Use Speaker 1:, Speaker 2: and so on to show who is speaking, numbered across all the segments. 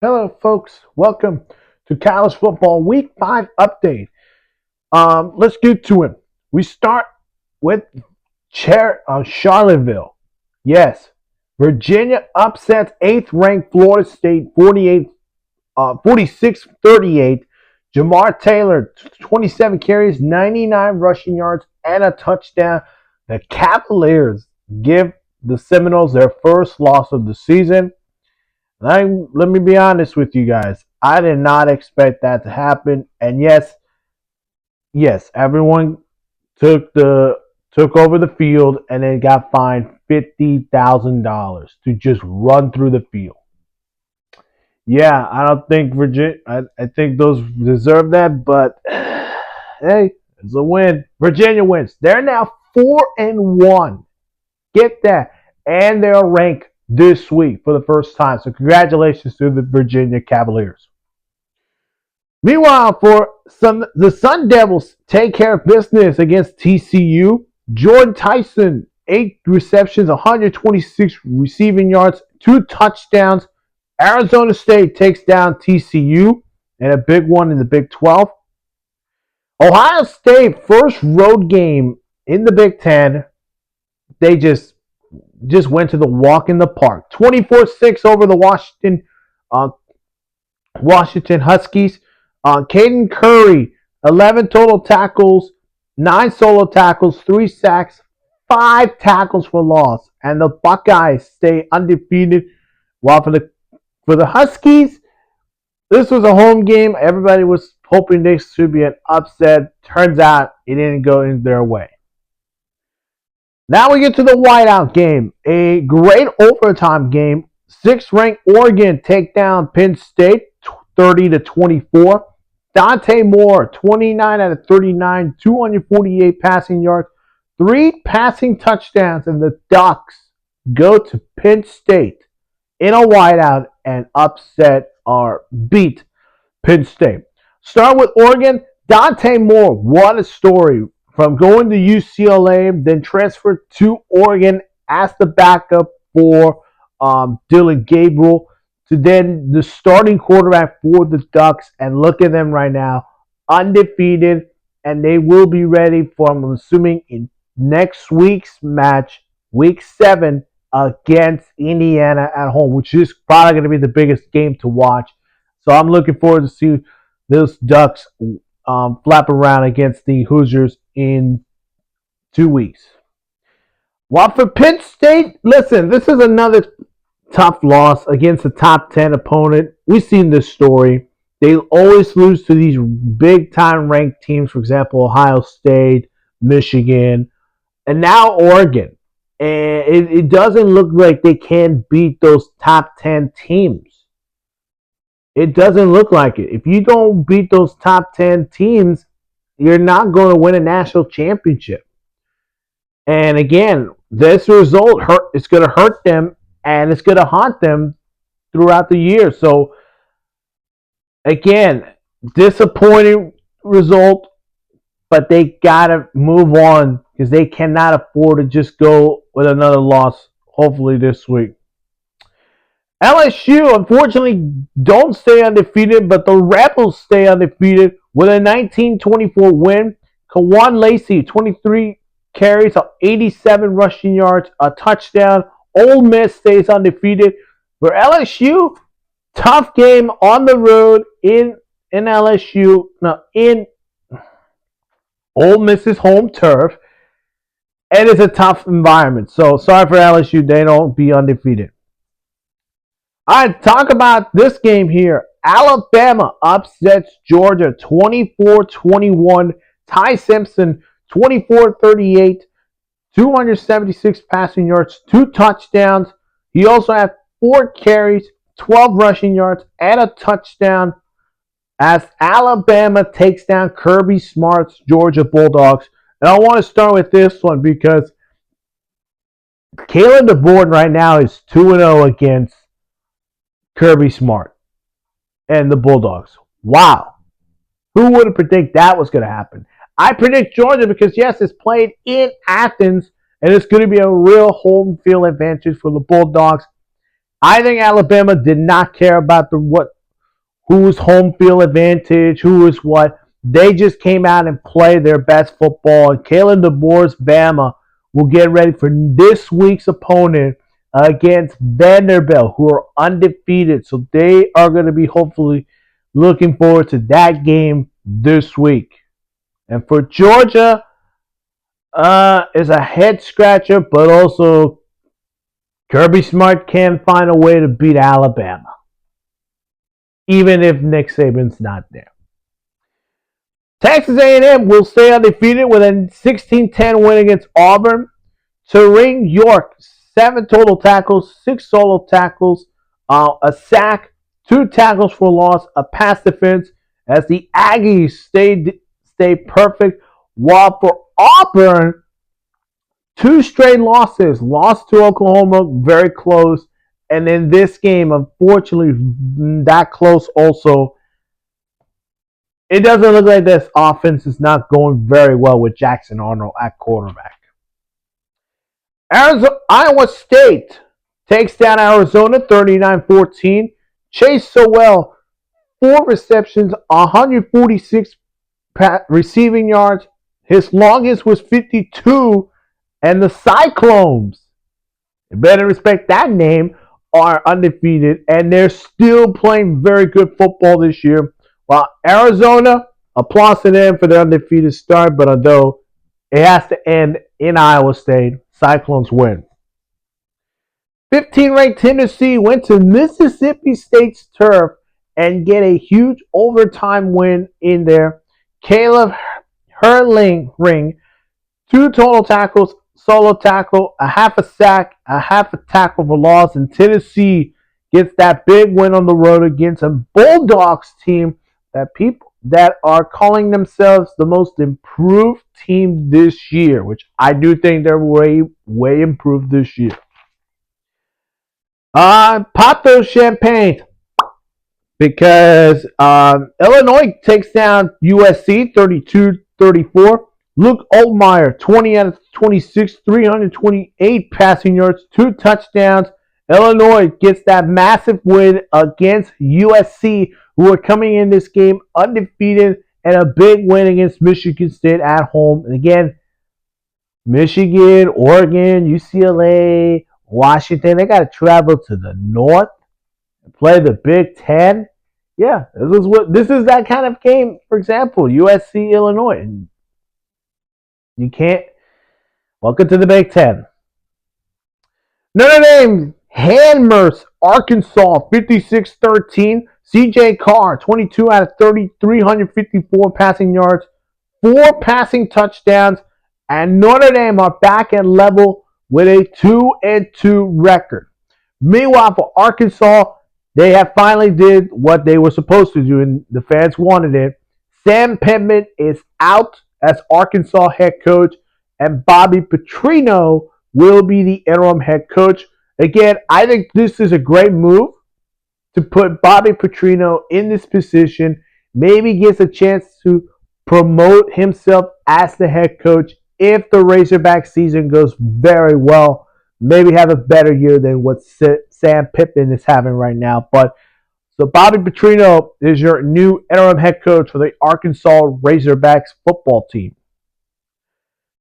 Speaker 1: Hello, folks. Welcome to College Football Week 5 update. Let's get to it. We start with Charlottesville. Yes, Virginia upsets 8th-ranked Florida State 46-38. Jamar Taylor, 27 carries, 99 rushing yards, and a touchdown. The Cavaliers give the Seminoles their first loss of the season. Let me be honest with you guys. I did not expect that to happen. And yes, everyone took over the field and then got fined $50,000 to just run through the field. Yeah, I don't think Virginia. I think those deserve that, but hey, it's a win. Virginia wins. They're now 4-1. Get that, and they're ranked this week for the first time. So congratulations to the Virginia Cavaliers. Meanwhile, the Sun Devils take care of business against TCU. Jordan Tyson, 8 receptions, 126 receiving yards, 2 touchdowns. Arizona State takes down TCU and a big one in the Big 12. Ohio State, first road game in the Big 10. They just went to the walk in the park. 24-6 over the Washington Huskies. Caden Curry, 11 total tackles, 9 solo tackles, 3 sacks, 5 tackles for loss. And the Buckeyes stay undefeated. While for the Huskies, this was a home game. Everybody was hoping this should be an upset. Turns out it didn't go in their way. Now we get to the whiteout game. A great overtime game. 6th-ranked Oregon take down Penn State 30-24. Dante Moore, 29 out of 39, 248 passing yards, 3 passing touchdowns, and the Ducks go to Penn State in a whiteout and upset or beat Penn State. Start with Oregon. Dante Moore, what a story. From going to UCLA, then transferred to Oregon as the backup for Dylan Gabriel, to then the starting quarterback for the Ducks. And look at them right now, undefeated, and they will be ready for, I'm assuming, in next week's match, week 7, against Indiana at home, which is probably going to be the biggest game to watch. So I'm looking forward to see those Ducks flap around against the Hoosiers in 2 weeks. While for Penn State, listen, this is another tough loss against a top 10 opponent. We've seen this story. They always lose to these big-time ranked teams, for example, Ohio State, Michigan, and now Oregon. And it doesn't look like they can beat those top 10 teams. It doesn't look like it. If you don't beat those top 10 teams, you're not going to win a national championship. And again, this result it's going to hurt them, and it's going to haunt them throughout the year. So again, disappointing result, but they got to move on because they cannot afford to just go with another loss, hopefully this week. LSU, unfortunately, don't stay undefeated, but the Rebels stay undefeated with a 19-24 win. Kawan Lacey, 23 carries, 87 rushing yards, a touchdown. Ole Miss stays undefeated. For LSU, tough game on the road in LSU. No, in Ole Miss's home turf. And it's a tough environment. So sorry for LSU. They don't be undefeated. All right, talk about this game here. Alabama upsets Georgia 24-21. Ty Simpson, 24-38, 276 passing yards, 2 touchdowns. He also had 4 carries, 12 rushing yards, and a touchdown as Alabama takes down Kirby Smart's Georgia Bulldogs. And I want to start with this one because Kalen DeBoer right now is 2-0 against Kirby Smart and the Bulldogs. Wow. Who would have predicted that was going to happen? I predict Georgia because, yes, it's played in Athens, and it's going to be a real home field advantage for the Bulldogs. I think Alabama did not care about who's home field advantage, who is what. They just came out and played their best football. And Kalen DeBoer's Bama will get ready for this week's opponent against Vanderbilt, who are undefeated. So they are going to be hopefully looking forward to that game this week. And for Georgia, is a head scratcher, but also Kirby Smart can find a way to beat Alabama, even if Nick Saban's not there. Texas A&M will stay undefeated with a 16-10 win against Auburn. Terrain York, 7 total tackles, 6 solo tackles, a sack, 2 tackles for loss, a pass defense, as the Aggies stay perfect. While for Auburn, 2 straight losses. Lost to Oklahoma, very close. And in this game, unfortunately, that close also. It doesn't look like this offense is not going very well with Jackson Arnold at quarterback. Iowa State takes down Arizona 39-14. Chase Sowell, 4 receptions, 146 receiving yards. His longest was 52. And the Cyclones, you better respect that name, are undefeated. And they're still playing very good football this year. While Arizona, applause to them for their undefeated start. But although it has to end in Iowa State, Cyclones win. 15-ranked Tennessee went to Mississippi State's turf and get a huge overtime win in there. Caleb Hurling, 2 total tackles, solo tackle, a half a sack, a half a tackle for loss, and Tennessee gets that big win on the road against a Bulldogs team that are calling themselves the most improved team this year, which I do think they're way improved this year. Pop those champagne, because Illinois takes down USC 32-34. Luke Altmaier, 20 out of 26, 328 passing yards, 2 touchdowns. Illinois gets that massive win against USC, who are coming in this game undefeated, and a big win against Michigan State at home. And again, Michigan, Oregon, UCLA, Washington, they got to travel to the north and play the Big Ten. Yeah, this is that kind of game. For example, USC, Illinois. And you can't. Welcome to the Big Ten. Notre Dame hammers Arkansas 56-13. CJ Carr, 22 out of 30, 354 passing yards, 4 passing touchdowns, and Notre Dame are back at level with a 2-2 record. Meanwhile, for Arkansas, they have finally did what they were supposed to do, and the fans wanted it. Sam Pittman is out as Arkansas head coach, and Bobby Petrino will be the interim head coach. Again, I think this is a great move to put Bobby Petrino in this position. Maybe gets a chance to promote himself as the head coach if the Razorback season goes very well. Maybe have a better year than what Sam Pittman is having right now. But so Bobby Petrino is your new interim head coach for the Arkansas Razorbacks football team.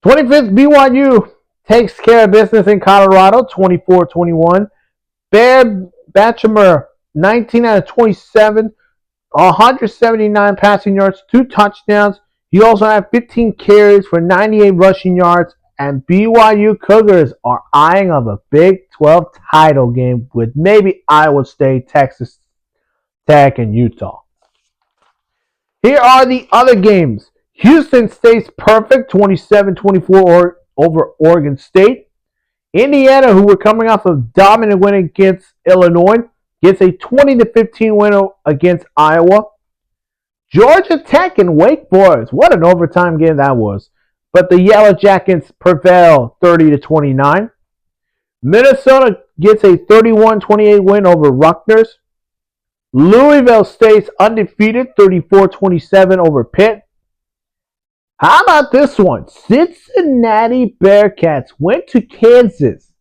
Speaker 1: 25th BYU takes care of business in Colorado, 24-21. Bear Batchemer, 19 out of 27, 179 passing yards, 2 touchdowns. He also had 15 carries for 98 rushing yards. And BYU Cougars are eyeing of a Big 12 title game with maybe Iowa State, Texas Tech, and Utah. Here are the other games. Houston stays perfect, 27-24 over Oregon State. Indiana, who were coming off a dominant win against Illinois, gets a 20-15 win against Iowa. Georgia Tech and Wake Forest, what an overtime game that was. But the Yellow Jackets prevail 30-29. Minnesota gets a 31-28 win over Rutgers. Louisville stays undefeated, 34-27 over Pitt. How about this one? Cincinnati Bearcats went to Kansas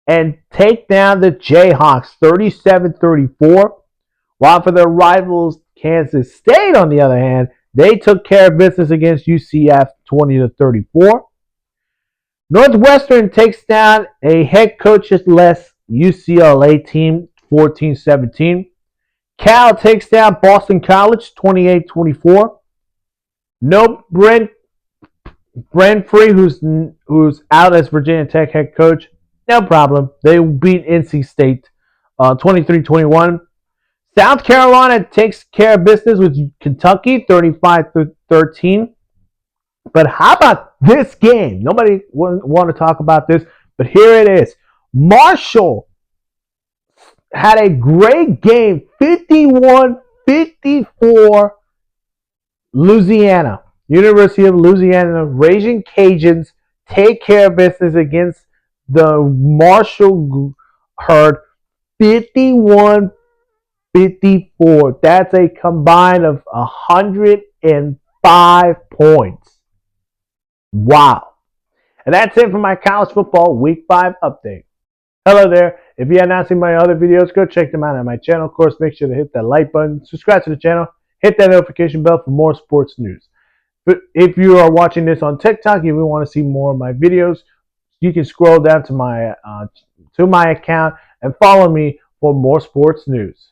Speaker 1: and take down the Jayhawks 37-34. While for their rivals, Kansas State, on the other hand, they took care of business against UCF 20-34. Northwestern takes down a head coachless UCLA team 14-17. Cal takes down Boston College 28-24. No Brent Free, who's out as Virginia Tech head coach. No problem. They beat NC State 23-21. South Carolina takes care of business with Kentucky 35-13. But how about this game? Nobody want to talk about this, but here it is. Marshall had a great game, 51-54. Louisiana. University of Louisiana Raging Cajuns take care of business against the Marshall Herd 51-54. That's a combine of 105 points. Wow. And that's it for my college football week 5 update. Hello there. If you have not seen my other videos, go check them out on my channel. Of course, make sure to hit that like button, subscribe to the channel, hit that notification bell for more sports news. But if you are watching this on TikTok, if you want to see more of my videos, you can scroll down to my account and follow me for more sports news.